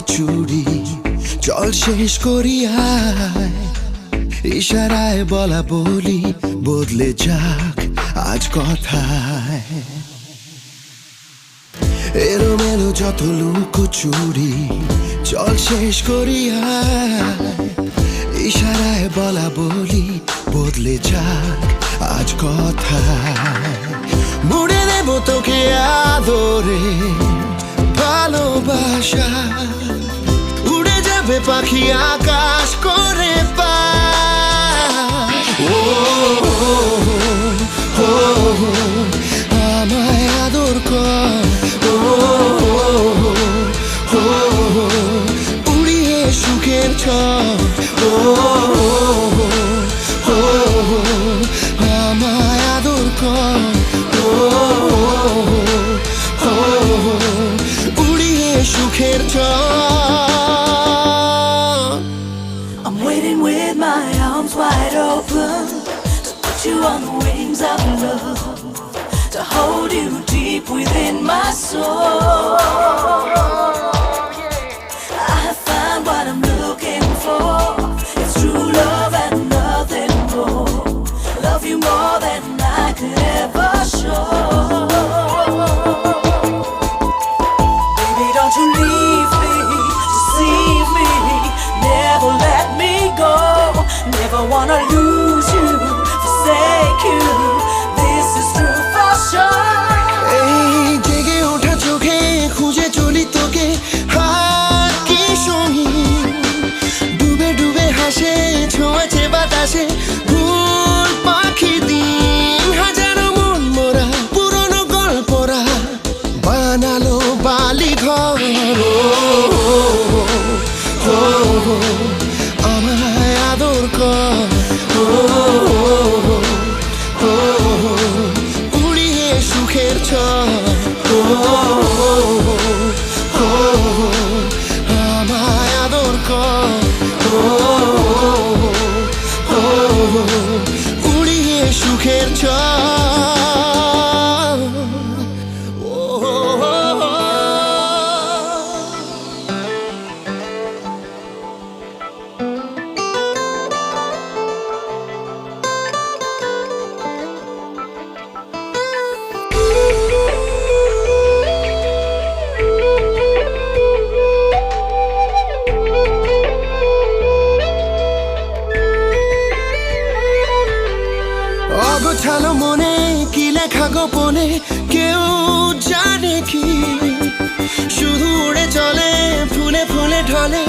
চুরি চল শেষ করি আয় ইশারায় বলা বলি বদলে যাক আজ কথায় এলোমেলো যত লুকোচুরি চল শেষ করি আয় ইশারায় বলা বলি বদলে যাক আজ কথায় মুড়ে দেব তোকে আদরে ভালোবাসা উড়ে যাবে পাখি আকাশ করে আমায় আদর কর উড়িয়ে সুখের ছড় আমায় আদর কর উড়িয়ে সুখের I'm waiting with my arms wide open to put you on the wings of love, to hold you deep within my soul. I have found what I'm looking for. It's true love and nothing more. Love you more than I could ever show. Baby, don't you leave me, deceive me, never let me go. Never wanna lose you, forsake you. This is true for sure. এই জেগে ওঠা চোখে খুঁজে চলি তোকে হাত কি সঙ্গী ডুবে ডুবে হাসে ছোঁয়াছে বাতাসে ভুল পাখি দিন হাজারো মন মোরা পুরনো গল্পরা বানালো বালি ঘর আমায় আদর কর উড়িয়ে সুখের আমায় আদর কর উড়িয়ে সুখের অগোছালো মনে কি লেখা গোপনে কেউ জানে কি শুধু উড়ে চলে ফুলে ফুলে ঢলে